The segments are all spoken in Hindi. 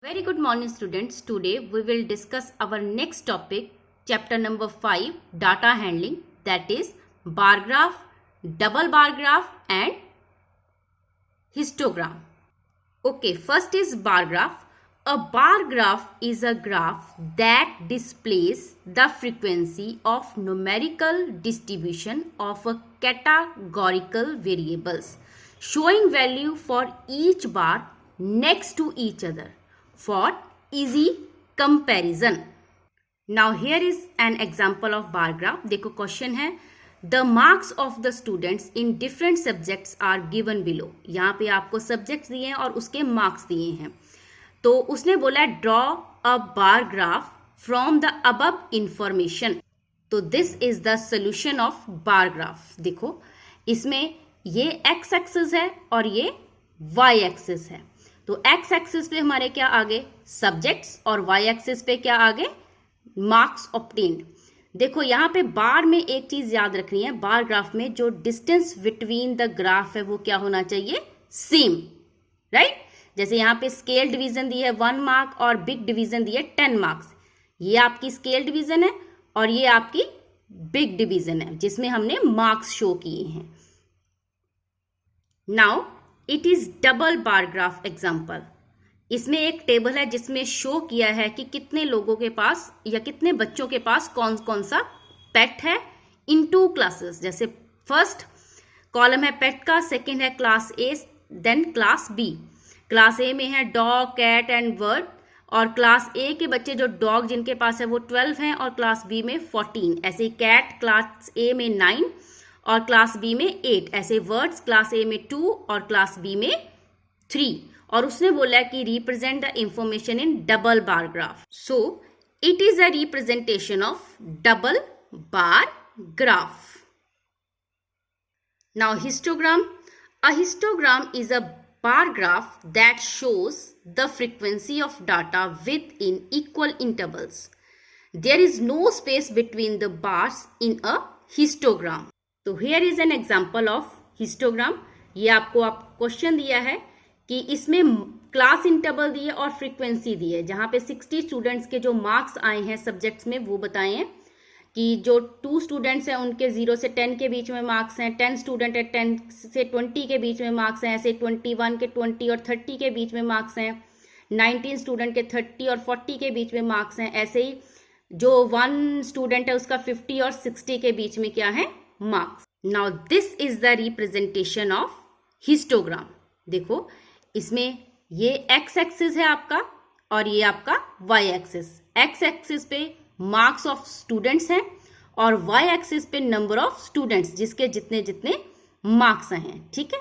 Very good morning students. Today we will discuss our next topic, chapter number 5, data handling, that is bar graph, double bar graph and histogram. Okay, first is bar graph. A bar graph is a graph that displays the frequency of numerical distribution of a categorical variables, showing value for each bar next to each other for easy comparison. Now here is an example of bar graph. देखो क्वेश्चन है, the marks of the students in different subjects are given below. यहाँ पे आपको सब्जेक्ट्स दिए हैं और उसके मार्क्स दिए हैं. तो उसने बोला draw a bar graph from the above information. तो this is the solution of bar graph. देखो इसमें ये x एक्सिस है और ये y एक्सिस है. तो x एक्सिस पे हमारे क्या आगे सब्जेक्ट्स और y एक्सिस पे क्या आगे मार्क्स ऑब्टेन्ड. देखो यहाँ पे बार में एक चीज याद रखनी है, बार ग्राफ में जो डिस्टेंस बिटवीन द ग्राफ है वो क्या होना चाहिए, सेम, राइट. जैसे यहाँ पे स्केल डिवीजन दी है 1 मार्क और बिग डिवीजन दी है 10 मार्क्स. ये आपकी स्केल डिवीजन है और ये आपकी बिग डिवीजन है जिसमें हमने मार्क्स शो किए हैं. Now it is double bar graph example. इसमें एक टेबल है जिसमें शो किया है कि कितने लोगों के पास या कितने बच्चों के पास कौन कौन सा पेट है इन 2 क्लासेस. जैसे फर्स्ट कॉलम है पेट का, सेकंड है class A, then class B. Class A में है डॉग, कैट एंड बर्ड और क्लास ए के बच्चे जो डॉग जिनके पास है वो 12 हैं और क्लास बी में 14. ऐसे कैट क्लास ए में 9 और क्लास बी में 8. ऐसे वर्ड्स क्लास ए में 2 और क्लास बी में 3. और उसने बोला कि represent the information in double bar graph. So it is a representation of double bar graph. Now histogram. A histogram is a bar graph that shows the frequency of data within equal intervals. There is no space between the bars in a histogram. So here is an example of histogram. ये आपको क्वेश्चन दिया है कि इसमें क्लास इंटरवल दिए और फ्रीक्वेंसी दी है, जहाँ पे 60 स्टूडेंट्स के जो मार्क्स आए हैं सब्जेक्ट्स में वो बताए हैं कि जो 2 स्टूडेंट्स हैं उनके 0 से 10 के बीच में मार्क्स हैं, 10 स्टूडेंट है 10 से 20 के बीच में मार्क्स हैं, ऐसे 21 के 20 और 30 के बीच में मार्क्स हैं, 19 स्टूडेंट के 30 और 40 के बीच में मार्क्स हैं, ऐसे ही जो 1 स्टूडेंट है उसका 50 और 60 के बीच में क्या है marks. Now this is the representation of histogram. देखो इसमें ये एक्स एक्सिस है आपका और ये आपका वाई एक्सिस. एक्स एक्सिस पे मार्क्स ऑफ स्टूडेंट्स हैं और वाई एक्सिस पे नंबर ऑफ स्टूडेंट्स जिसके जितने जितने मार्क्स हैं. ठीक है.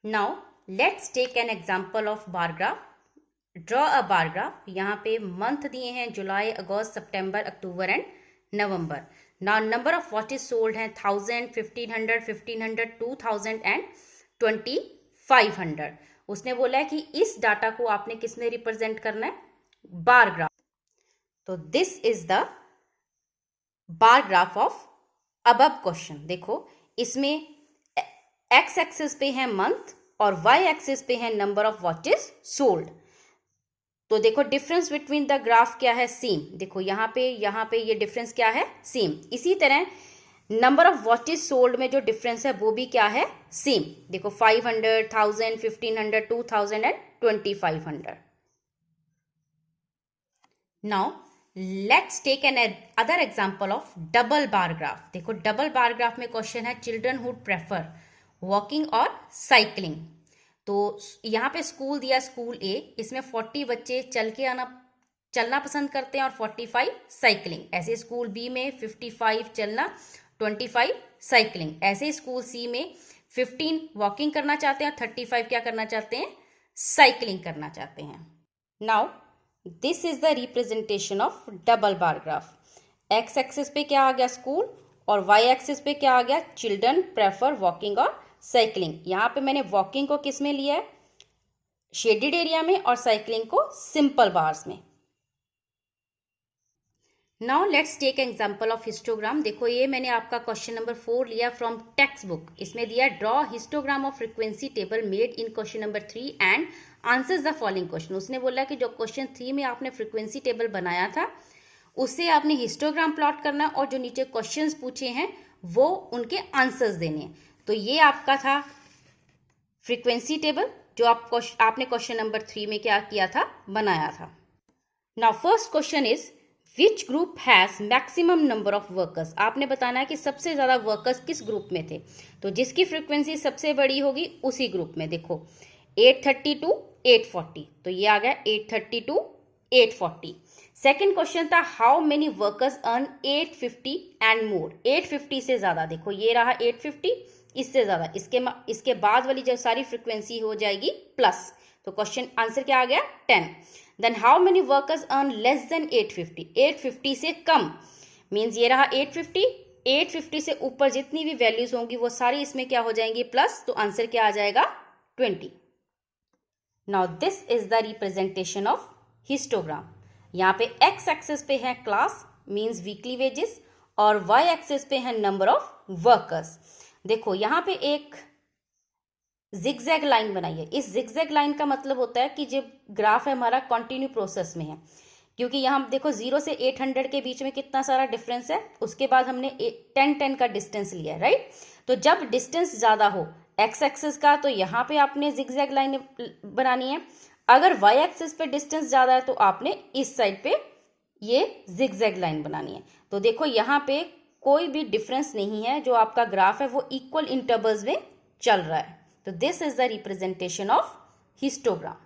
Now let's take an example of bar graph. Draw a bar graph. यहाँ पे मंथ दिए हैं July, August, September, October and November. Now number of watches sold हैं 1000, 1500, 1500, 2000 एंड 2500. उसने बोला है कि इस डाटा को आपने किसने रिप्रेजेंट करना है, बार ग्राफ. तो this is the bar graph of above question. देखो इसमें एक्स एक्सिस पे है मंथ और वाई एक्सिस पे है नंबर ऑफ वॉचेस सोल्ड. तो देखो डिफरेंस बिटवीन द ग्राफ क्या है, सेम. देखो यहाँ पे ये डिफरेंस क्या है, सेम. इसी तरह नंबर ऑफ वॉचेस सोल्ड में जो डिफरेंस है वो भी क्या है, सेम. देखो 500, 1000, 1500, 2000 and 2500. Now let's take another example of double bar graph. देखो डबल बार ग्राफ में क्वेश्चन है चिल्ड्रन वुड प्रेफर वॉकिंग और साइकिलिंग. तो यहाँ पे स्कूल दिया, स्कूल ए, इसमें 40 बच्चे चलना पसंद करते हैं और 45 साइकिलिंग. ऐसे स्कूल बी में 55 चलना, 25 साइकिलिंग. ऐसे स्कूल सी में 15 वॉकिंग करना चाहते हैं और 35 क्या करना चाहते हैं, साइकिलिंग करना चाहते हैं. Now this is the representation of double bar graph. X axis पे क्या आ गया, स्कूल, और वाई एक्सिस पे क्या आ गया, चिल्ड्रन प्रेफर वॉकिंग और साइकिलिंग. यहाँ पे मैंने वॉकिंग को किस में लिया है, शेडेड एरिया में, और साइकिलिंग को सिंपल बार्स में. Now let's take example of histogram. देखो ये मैंने आपका क्वेश्चन नंबर 4 लिया फ्रॉम टेक्स्ट बुक. इसमें दिया draw histogram of frequency table made in question number 3 and answers the following question. उसने बोला कि जो क्वेश्चन 3 में आपने फ्रीक्वेंसी टेबल बनाया था उससे आपने हिस्टोग्राम प्लॉट करना और जो नीचे क्वेश्चंस पूछे हैं वो उनके आंसर्स देने हैं। तो ये आपका था फ्रीक्वेंसी टेबल जो आपने क्वेश्चन नंबर 3 में क्या किया था, बनाया था। Now first question is which group has maximum number of workers. आपने बताना है कि सबसे ज्यादा वर्कर्स किस ग्रुप में थे, तो जिसकी फ्रीक्वेंसी सबसे बड़ी होगी उसी ग्रुप में। देखो 830 to 840, तो ये आ गया 830 to 840। सेकेंड क्वेश्चन था how many workers earn 850 and more. 850 से ज्यादा, देखो ये रहा 850, इससे ज्यादा, इसके बाद वाली जो सारी फ्रीक्वेंसी हो जाएगी प्लस, तो क्वेश्चन आंसर क्या आ गया 10। Then how many workers earn less than 850। 850 से कम मीन्स ये रहा 850, 850 से ऊपर जितनी भी वैल्यूज होंगी वो सारी इसमें क्या हो जाएंगी प्लस, तो आंसर क्या आ जाएगा 20। Now this is the representation of histogram. यहाँ पे एक्स एक्सिस पे है क्लास मीन्स वीकली वेजेस और वाई एक्सिस पे है नंबर ऑफ वर्कर्स। देखो यहाँ पे एक जिगजैग लाइन बनाई है। इस जिगजैग लाइन का मतलब होता है कि जो ग्राफ है हमारा कंटिन्यू प्रोसेस में है, क्योंकि यहाँ देखो 0 से 800 के बीच में कितना सारा डिफरेंस है, उसके बाद हमने 10-10 का डिस्टेंस लिया है, राइट। तो जब डिस्टेंस ज्यादा हो एक्स एक्सिस का तो यहाँ पे आपने जिगजैग लाइन बनानी है, अगर वाई एक्सिस पे डिस्टेंस ज्यादा है तो आपने इस साइड पे ये जिगजैग लाइन बनानी है। तो देखो यहाँ पे कोई भी डिफरेंस नहीं है, जो आपका ग्राफ है वो इक्वल इंटरवल्स में चल रहा है। तो this is the representation of histogram.